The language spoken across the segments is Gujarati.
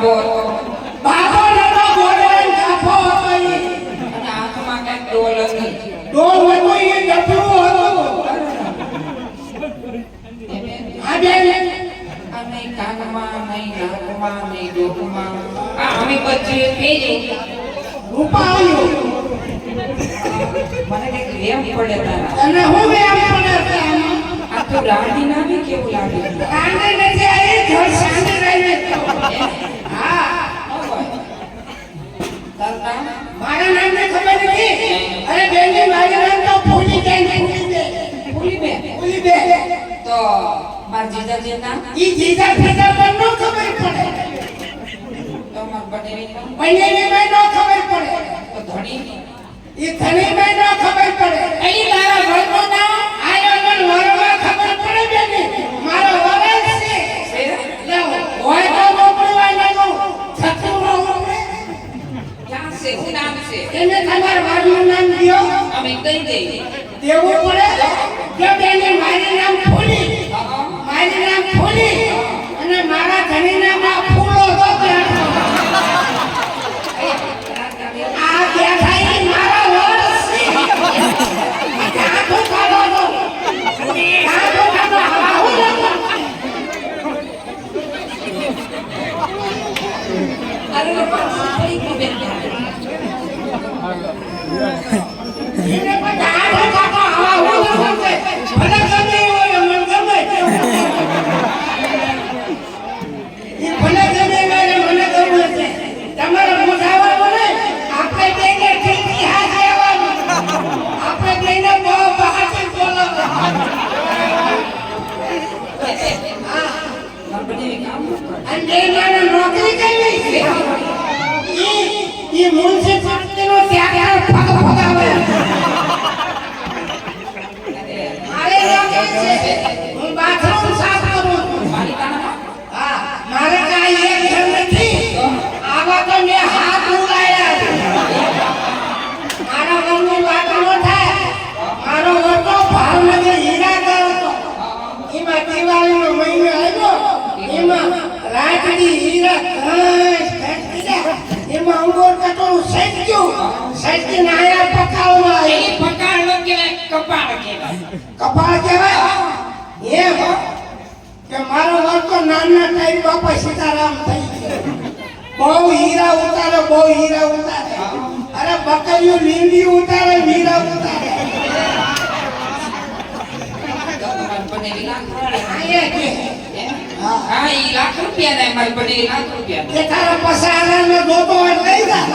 બાબો હતો. બાબો નતો ગોળે કાફો હતો ઈ. અને હાથમાં કઈક ડોલ હતી. ડોલ હતો ઈ ડફલું હતો. આ બેન આ નહીં કાનમાં નહીં નાકમાં નહીં ડોકમાં આ અમે બધું પહેર્યું. રૂપા આવ્યું. મને કઈક વેમ પડે તારા. અને હું બે આમ પડે છે આમાં. આ તો રાંધી નાખી કેવું લાગે છે. કાંડે નથી આવી ઘર સાંજે રહીને તો. હા તારા મારા નામને ખબર નથી. અરે બેનની મારું નામ તો ફૂલી બેન ભૂલી બે ફૂલી બેન. તો માર જીજાજી ના ઈ જીજા ફેટા પર નો ખબર પડે. તો માર બનેવી ના બંનેની માં નો ખબર પડે. તો ધણી ઈ ધણી માં નો ખબર પડે. અહીં તારા ઘરનો નામ આયો મન વરમાં ખબર પડે બેની. મારો વરસ છે. છે લે હોય તો મોકલવા લાગો. છતું નો ઉપડે. ક્યાં છે શું નામ છે એને તમાર વારનું નામ દિયો. અમે કહી દઈ દેવું પડે. કે બેની મારી નામ ફૂલી. મારી નામ ફૂલી. અને મારા ધણી નામ આ ફૂલો તો બેઠો. આ બેઠા ઈ મારા વરસ છે. આખો કાઢો તો. આખો કાઢો. આવું લાગો. અરે પાછી કઈ બેન એને પણ આખો કાઢો. આવું લાગો છે. ભલે ગમે હોય મન ગમે. ઈ ભલે ગમે હોય મને ગમે છે. તમારો મોઢાવા બોલે આપણે બેને ઠીકી હાથ લેવાનું. આપણે બેને બહુ બહારથી બોલાવવાનું. માર બનેવી કામ અને બેને નોકરી કરવી છે. ઈ મ્યુનિસિપાલિટીનો ત્યાં પગ પગાવે. મારે નોકરી છે. હું બાથરૂમ સાફ કરું. મારી કામ હા મારે કાંઈ એક ઘર નથી. આવા તો મેં હાથ ઉલાયા. મારા ઘરની વાત ન થાય. મારો હતો ભાવનગર હીરાગર હતો. એમાં દિવાળીનો મહિનો આવ્યો. એમાં રાજડી હીરા ઘાસ ફેંકી ગયા. એમાં અંગોર કટોરું સજ્યું. સજ્જીને આયા પકાવવા એ પકાળ નો કહેવાય કપાળ કહેવાય કપાળ કહેવાય. એમ કે મારો વર તો નાના ટાઈમ બાપા સીતારામ થઈ ગયો. બહુ હીરા ઉતારે બહુ હીરા ઉતારે. અરે બકરીઓ લીંડી ઉતારે હીરા ઉતારે. તો માર બનેવી લાખ આયે કે હા ઈ લાખ રૂપિયા ના મારી બનેવી લાખ રૂપિયા કે તારા પસારાને જોતો હોય લઈ જા.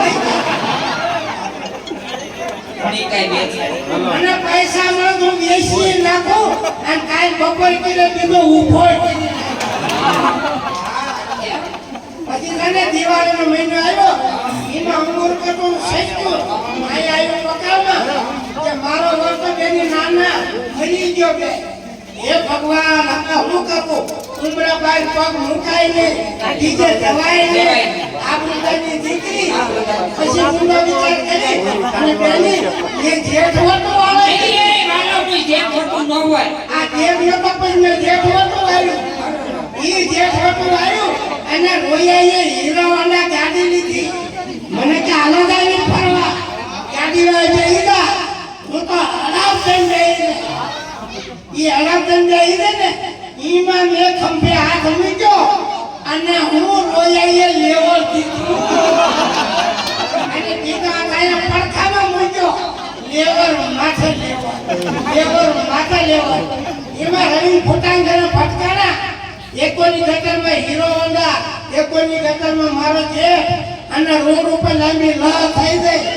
ઘણી કઈ બેચી મને પૈસા મળે તો વેચી નાખું અને કાલ બપોર કરીને બીજો ઊભો કરી પછી તને દિવાળીનો મહિનો આવ્યો. એમાં અંગૂર કટોરું સજ્યું. માય આવ્યું પકાવમાં કે મારો વર તો બેની નાના મરી ગયો બે. હે ભગવાન આપણે હું કરું. ઉમરા બાર પગ મુકાય નહીં. બીજે જવાય નહીં. આ બધાની દીકરી પછી ઊંડો વિચાર કરી અને બેની એ જેઠ હોતો આવે. એ મારો કોઈ જે ખોટું ન હોય આ દેવ નતો પણ મેં જેઠ હોતો આવ્યું. ઈ જેઠ હોતો આવ્યું અને રોયાએ હીરાવાળા ગાડી લીધી. મને કે હાલો ગાડી ફરવા. ગાડી વાળા જઈ ગયા. હું તો હરાવ થઈને જઈ ઈ હરાવ થઈને જઈ ને ઈમાં મેં ખંભે હાથ મૂક્યો અને હું રોયાએ લેવલ દીધું. અને બીજા કાયા પડખામાં મૂક્યો. લેવલ માથે લેવલ. એમાં રવિ ફૂટાંગરા ફટકારા. એકોની ગટરમાં હીરો હોન્ડા. એકોની ગટરમાં મારો છે. અને રોડ ઉપર લાંબી લહ થઈ જાય.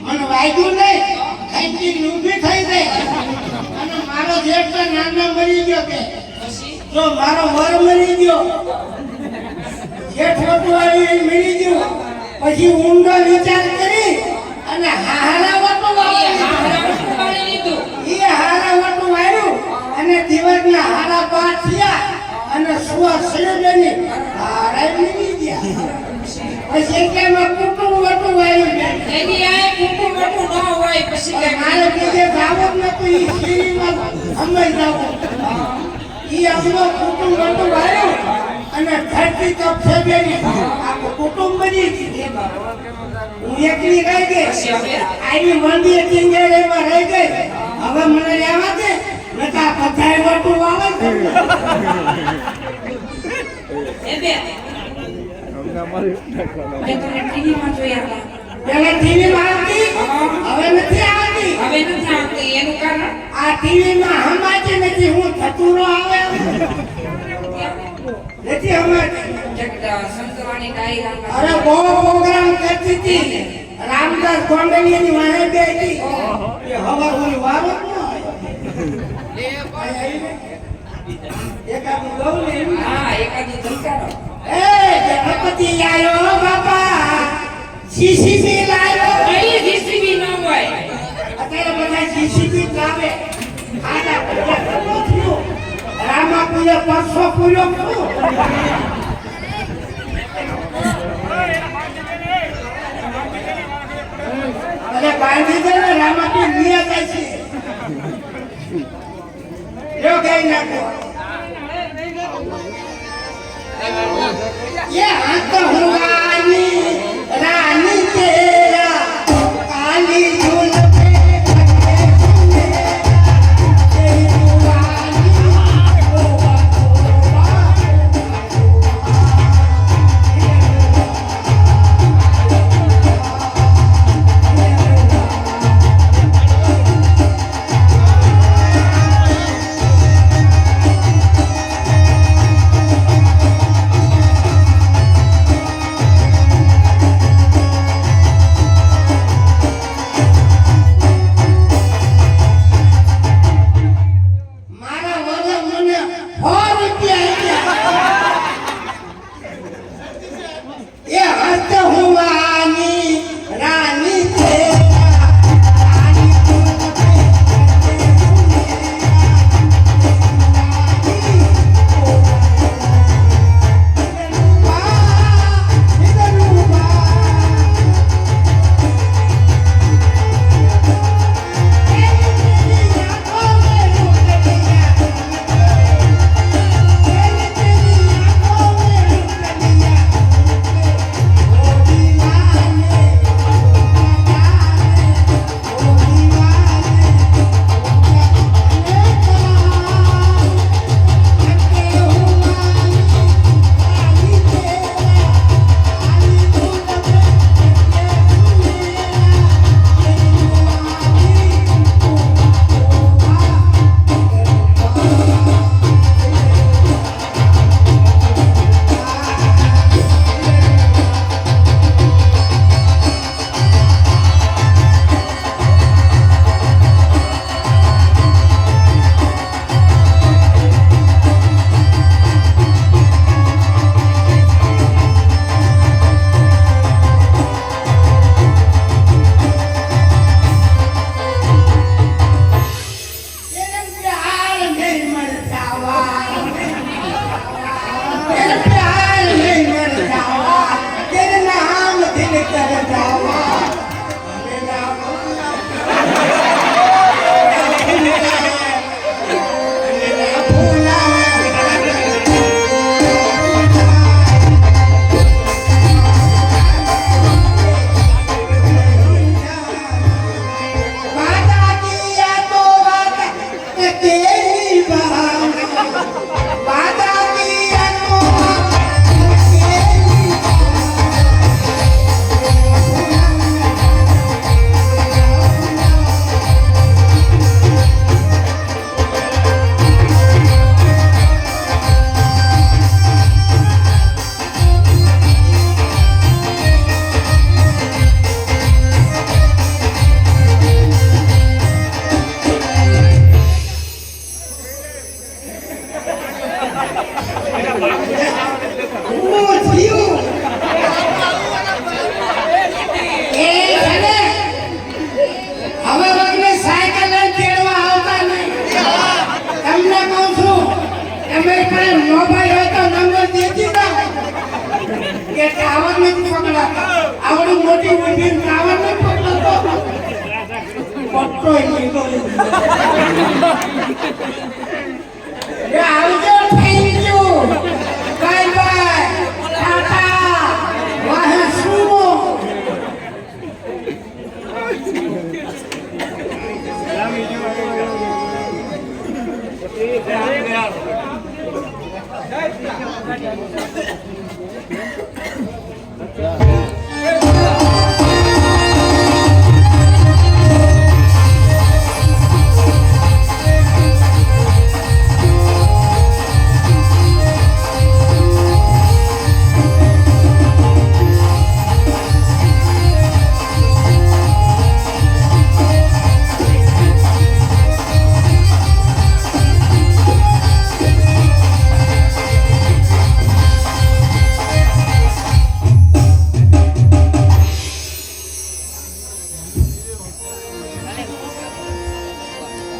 મને વાગ્યું નહીં. ખાઈથી ઊભી થઈ જાય. અને મારો જેઠ તો નાના મરી ગયો કે જો મારો વર મરી ગયો. જેઠ મોટું આવ્યું એ મરી ગયું. પછી ઊંડો વિચાર કરી અને હારા વાટું વાળી લીધું ઈ હારા વાટું આવ્યું અને દિવસના હારા પાઠ થયા અને સુવા સળેની હારા મરી ગયા. પછી એટલામાં કુટુંબ વાટું આવ્યું. એની આ કુટુંબ મોટું ન હોય પછી કઈ મારે બીજે જાવું જ નતું. ઈ શીરીમાં અમે જાવું. ઈ આપણો કુટુંબ વાટું આવ્યું અને ધરતી તો ફેબેની આખું કુટુંબ બની ગયું. એ બાબા. હું એકલી રહી ગઈ. પછી હવે આવી મંદિર ટીંગેડ એમાં રહી ગઈ. હવે મને રહેવા દે નકા બધાય વટું આવે ને. એ બે મેં તમને ટીવીમાં જોયા હતા. પેલા ટીવી માં આવતી હવે નથી આવતી. હવે નથી આવતી એનું કારણ આ ટીવી માં હમાતી નથી. હું ધતુરો આવે નથી હમાતી. સંતવાણી ડાયરા અરે બહુ પ્રોગ્રામ કરતી હતી. રામદાસ ગોંડલિયાની વાહે ગઈ હતી. એ હવે કોઈ વારો ન આવ્યો. એકાદું ગૌ ને એમ. હા એકાદી ધલકારો એ ગણપતિ આયો બાપા, જીસીબી લાયો. અહીં જીસીબી ન હોય અત્યારે બધા જીસીબી લાવે. આના પૂજા કરવો થયો. રામા પૂજા પરસો પૂર્યો કરો. અરે બાંધી દે ને રામા પી નિયત છે. જો ગઈ નાખો. ये हंस हुआनी रानी तेरा काली झूल पे खड़े सुने तेरी दुआनी ओ મારા વગર મને 100 રૂપિયા આપ્યા. એ હંસ હુઆની રાની તેરા કાલી झूल पे खड़े सुने तेरे प्यार में मर जावा, तेरे प्यार में मर जावा, तेरे नाम दिल कर जावा. मेरा भोला, मेरा भोला. वादा किया तो वादा तेरी बात. वादा किया तो वादा तेरी હું થયું. એ ભલે. હવે વગને સાયકલ લઈને તેડવા આવતા નહીં. તમને કહું છું, તમે પાસે મોબાઈલ હોય તો નંબર દેતી જાઓ. કે ટાવર નથી પકડાતા. આવડું મોટી ઊંધી ટાવર નથી પકડાતો. પટ્ટોય નહીં બોલી. એ આવજો થેન્ક યુ બાય બાય.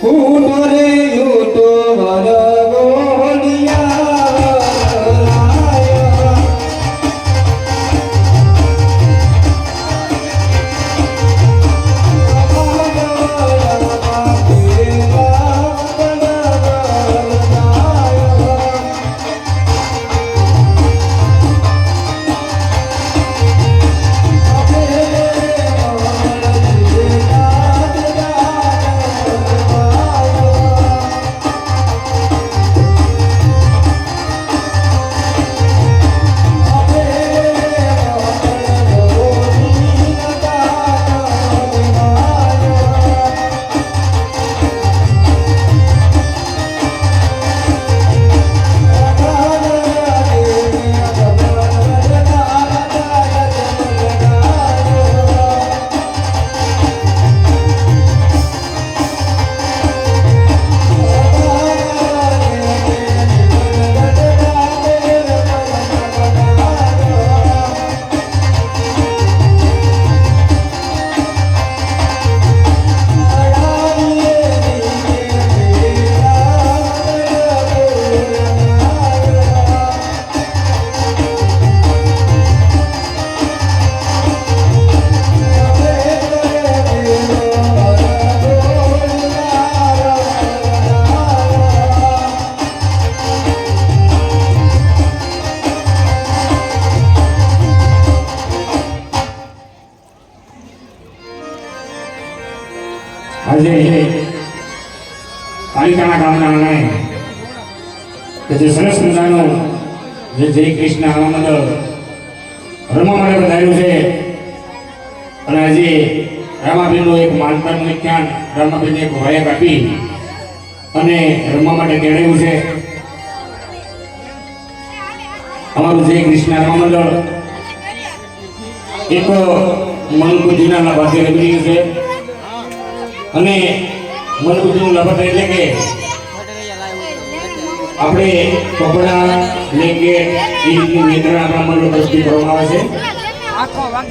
ઉમરે યુતો આજે પાલિતાણા ગામના આંગણે કે જે સરસ મજાનો જે જય કૃષ્ણ આનંદ રમવા માટે વધાર્યું છે અને આજે રામાબેનનું એક માનતાનું વિખ્યાન રામાબેનને એક વાયક આપી અને રમવા માટે તેડાયું છે. અમારું જય કૃષ્ણ રમા મંડળ એક મનબુદ્ધિના લાભાર્થી રમી રહ્યું છે અને મનબુદ્ધિનું લાભાર્થ એટલે કે આપણે કપડા બ્લેન્કેટ એ રીતની વિતરણ આપણા મંડળ તરફથી કરવામાં આવે છે.